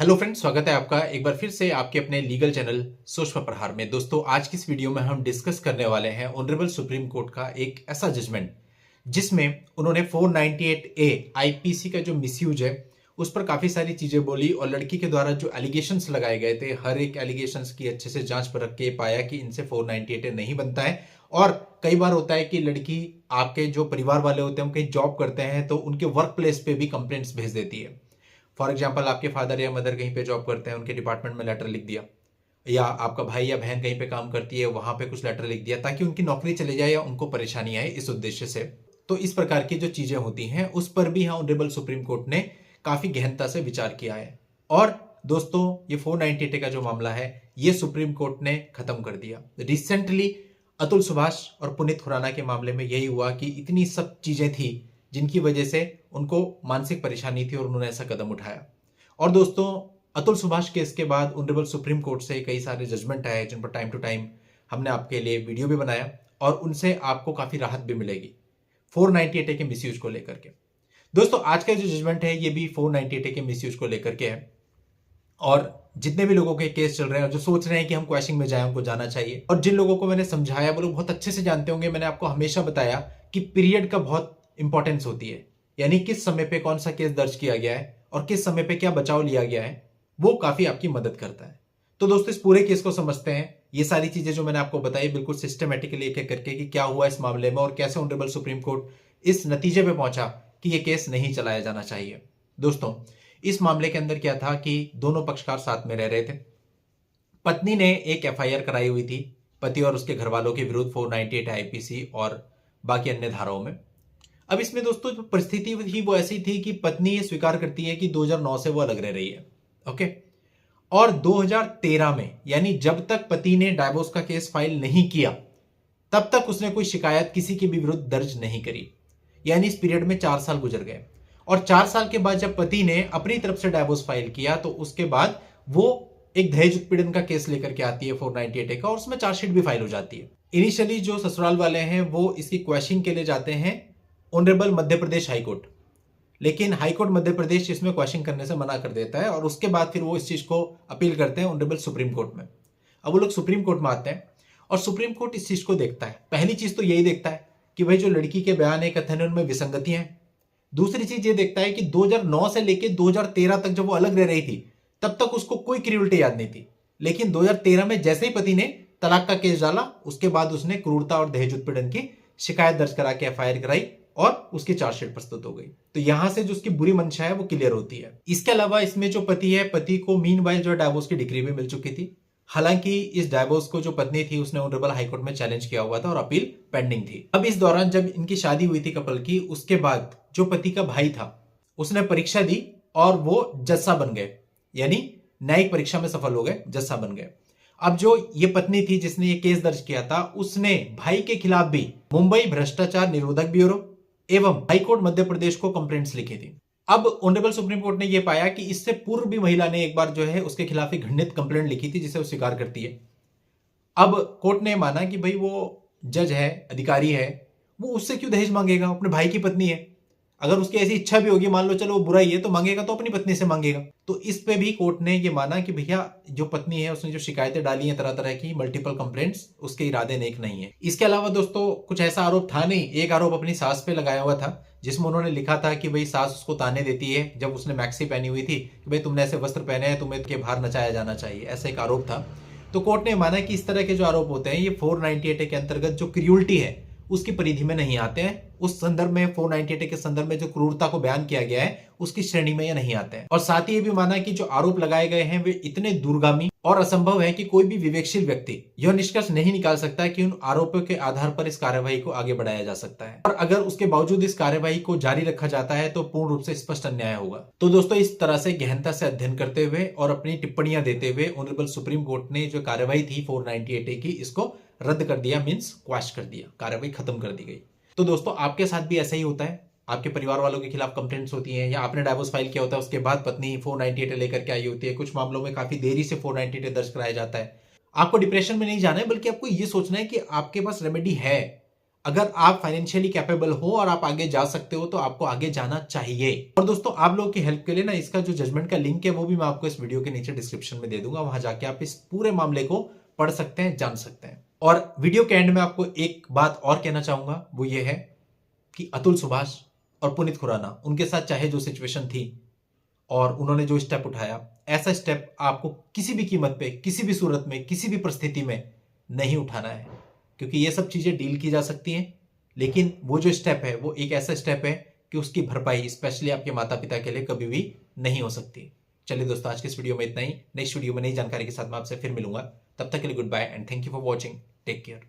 Hello friends, स्वागत है आपका एक बार फिर से आपके अपने लीगल चैनल सोच पर प्रहार में। दोस्तों, आज की इस वीडियो में हम डिस्कस करने वाले हैं ऑनरेबल सुप्रीम कोर्ट का एक ऐसा जजमेंट जिसमें उन्होंने 498 ए आईपीसी का जो मिसयूज है उस पर काफी सारी चीजें बोली और लड़की के द्वारा जो एलिगेशंस लगाए गए थे हर एक एलिगेशंस की अच्छे से जांच परख के पाया कि इनसे 498 ए नहीं बनता है। और कई बार होता है कि लड़की आपके जो परिवार वाले होते हैं हम कहीं जॉब करते हैं तो उनके वर्क प्लेस पे भी कंप्लेंट्स भेज देती है। फॉर एग्जाम्पल, आपके फादर या मदर कहीं पे जॉब करते हैं, उनके डिपार्टमेंट में लेटर लिख दिया, या आपका भाई या बहन कहीं पे काम करती है वहां पे कुछ लेटर लिख दिया ताकि उनकी नौकरी चले जाए या उनको परेशानी आए, इस उद्देश्य से। तो इस प्रकार की जो चीजें होती हैं उस पर भी यहाँ ऑनरेबल सुप्रीम कोर्ट ने काफी गहनता से विचार किया है। और दोस्तों, ये 498 का जो मामला है ये सुप्रीम कोर्ट ने खत्म कर दिया रिसेंटली। अतुल सुभाष और पुनीत खुराना के मामले में यही हुआ कि इतनी सब चीजें थी जिनकी वजह से उनको मानसिक परेशानी थी और उन्होंने ऐसा कदम उठाया। और दोस्तों, अतुल सुभाष केस के बाद ऑनरेबल सुप्रीम कोर्ट से कई सारे जजमेंट आए जिन पर टाइम टू टाइम हमने आपके लिए वीडियो भी बनाया और उनसे आपको काफी राहत भी मिलेगी 498 के मिसयूज को लेकर के। दोस्तों, आज का जो जजमेंट है ये भी 498 के मिसयूज को लेकर के है। और जितने भी लोगों के केस चल रहे हैं और जो सोच रहे हैं कि हम क्वैशिंग में जाएं उनको जाना चाहिए, और जिन लोगों को मैंने समझाया वो लोग बहुत अच्छे से जानते होंगे। मैंने आपको हमेशा बताया कि पीरियड का बहुत इंपॉर्टेंस होती है, यानी किस समय पे कौन सा केस दर्ज किया गया है और किस समय पे क्या बचाव लिया गया है, वो काफी आपकी मदद करता है। तो दोस्तों, इस पूरे केस को समझते हैं। ये सारी चीजें जो मैंने आपको बताई बिल्कुल सिस्टमेटिकली एक एक करके कि क्या हुआ इस मामले में और कैसे ऑनरेबल सुप्रीम कोर्ट इस नतीजे पे पहुंचा कि यह केस नहीं चलाया जाना चाहिए। दोस्तों, इस मामले के अंदर क्या था कि दोनों पक्षकार साथ में रह रहे थे। पत्नी ने एक एफआईआर कराई हुई थी पति और उसके घर वालों के विरुद्ध 498 आईपीसी और बाकी अन्य धाराओं में। अब इसमें दोस्तों जो परिस्थिति थी वो ऐसी थी कि पत्नी ये स्वीकार करती है कि 2009 से वो अलग रह रही है। ओके। और 2013 में, यानी जब तक पति ने डाइवोर्स का केस फाइल नहीं किया तब तक उसने कोई शिकायत किसी के भी विरुद्ध दर्ज नहीं करी। यानी इस पीरियड में 4 साल गुजर गए और 4 साल के बाद जब पति ने अपनी तरफ से डाइवोर्स फाइल किया तो उसके बाद वो एक दहेज उत्पीड़न का केस लेकर के आती है 498 का, और उसमें चार्जशीट भी फाइल हो जाती है। इनिशियली जो ससुराल वाले हैं वो इसकी क्वैशिंग के लिए जाते हैं ऑनरेबल मध्य प्रदेश हाईकोर्ट, लेकिन हाईकोर्ट मध्य प्रदेश इसमें क्वेश्चन करने से मना कर देता है और उसके बाद फिर वो इस चीज को अपील करते हैं ऑनरेबल सुप्रीम कोर्ट में। अब वो लोग सुप्रीम कोर्ट में आते हैं और सुप्रीम कोर्ट इस चीज को देखता है। पहली चीज तो यही देखता है कि भाई जो लड़की के बयान है कथन है उनमें विसंगतियां हैं। दूसरी चीज ये देखता है कि 2009 से लेकर 2013 तक जब वो अलग रह रही थी तब तक उसको कोई क्रूरता याद नहीं थी, लेकिन 2013 में जैसे ही पति ने तलाक का केस डाला उसके बाद उसने क्रूरता और दहेज उत्पीड़न की शिकायत दर्ज करा के एफआईआर कराई और उसकी चार्जशीट प्रस्तुत हो गई। तो यहां से जो उसकी बुरी मंशा है वो क्लियर होती है। इसके अलावा इसमें जो पति है, पति को मीनवाइल जो डाइवोर्स की डिक्री भी मिल चुकी थी। हालांकि इस डाइवोर्स को जो पत्नी थी उसने ऑनरेबल हाईकोर्ट में चैलेंज किया हुआ था और अपील पेंडिंग थी। अब इस दौरान जब इनकी शादी हुई थी कपल की, उसके बाद जो पति का भाई था उसने परीक्षा दी और वो जस्सा बन गए, यानी न्यायिक परीक्षा में सफल हो गए, जस्सा बन गए। अब जो ये पत्नी थी जिसने ये केस दर्ज किया था उसने भाई के खिलाफ भी मुंबई भ्रष्टाचार निरोधक ब्यूरो एवं हाईकोर्ट मध्य प्रदेश को कंप्लेंट्स लिखी थी। अब ऑनरेबल सुप्रीम कोर्ट ने यह पाया कि इससे पूर्व भी महिला ने एक बार जो है उसके खिलाफ एक घृणित कंप्लेंट लिखी थी जिसे वो स्वीकार करती है। अब कोर्ट ने माना कि भाई वो जज है, अधिकारी है, वो उससे क्यों दहेज मांगेगा, अपने भाई की पत्नी है। अगर उसकी ऐसी इच्छा भी होगी, मान लो चलो वो बुरा ही है, तो मांगेगा तो अपनी पत्नी से मांगेगा। तो इस पे भी कोर्ट ने ये माना कि भैया जो पत्नी है उसने जो शिकायतें डाली हैं तरह तरह की मल्टीपल कंप्लेंट्स, उसके इरादे नेक नहीं है। इसके अलावा दोस्तों कुछ ऐसा आरोप था नहीं। एक आरोप अपनी सास पे लगाया हुआ था जिसमें उन्होंने लिखा था कि भाई सास उसको ताने देती है जब उसने मैक्सी पहनी हुई थी कि भाई तुमने ऐसे वस्त्र पहने हैं, तुम्हें के बाहर नचाया जाना चाहिए, ऐसा एक आरोप था। तो कोर्ट ने माना कि इस तरह के जो आरोप होते हैं ये 498 के अंतर्गत जो क्रूरटी है उसकी परिधि में नहीं आते हैं। उस संदर्भ में 498 के संदर्भ में जो क्रूरता को बयान किया गया है उसकी श्रेणी में ये नहीं आते हैं। और साथ ही ये भी माना कि जो आरोप लगाए गए हैं वे इतने दूरगामी और असंभव है कि कोई भी विवेकशील व्यक्ति यह निष्कर्ष नहीं निकाल सकता कि उन आरोपों के आधार पर इस कार्यवाही को आगे बढ़ाया जा सकता है, और अगर उसके बावजूद इस कार्यवाही को जारी रखा जाता है तो पूर्ण रूप से स्पष्ट अन्याय होगा। तो दोस्तों, इस तरह से गहनता से अध्ययन करते हुए और अपनी टिप्पणियां देते हुए ऑनरेबल सुप्रीम कोर्ट ने जो कार्यवाही थी 498 की इसको रद्द कर दिया, मीन्स क्वैश कर दिया, कार्रवाई खत्म कर दी गई। तो दोस्तों, आपके साथ भी ऐसा ही होता है, आपके परिवार वालों के खिलाफ कंप्लेंट्स होती हैं या आपने डाइवोर्स फाइल किया होता है उसके बाद पत्नी 498 लेकर के आई होती है। कुछ मामलों में काफी देरी से 498 दर्ज कराया जाता है। आपको डिप्रेशन में नहीं जाना है, बल्कि आपको यह सोचना है कि आपके पास रेमेडी है। अगर आप फाइनेंशियली कैपेबल हो और आप आगे जा सकते हो तो आपको आगे जाना चाहिए। और दोस्तों, आप लोगों की हेल्प के लिए ना इसका जो जजमेंट का लिंक है वो भी मैं आपको इस वीडियो के नीचे डिस्क्रिप्शन में दे दूंगा। वहां जाके आप इस पूरे मामले को पढ़ सकते हैं, जान सकते हैं। और वीडियो के एंड में आपको एक बात और कहना चाहूंगा, वो ये है कि अतुल सुभाष और पुनीत खुराना, उनके साथ चाहे जो सिचुएशन थी और उन्होंने जो स्टेप उठाया, ऐसा स्टेप आपको किसी भी कीमत पे, किसी भी सूरत में, किसी भी परिस्थिति में नहीं उठाना है, क्योंकि ये सब चीजें डील की जा सकती हैं। लेकिन वो जो स्टेप है वो एक ऐसा स्टेप है कि उसकी भरपाई स्पेशली आपके माता पिता के लिए कभी भी नहीं हो सकती। चलिए दोस्तों, आज के इस वीडियो में इतना ही। नेक्स्ट वीडियो में नई जानकारी के साथ मैं आपसे फिर मिलूंगा। तब तक के लिए goodbye and thank you for watching. Take care.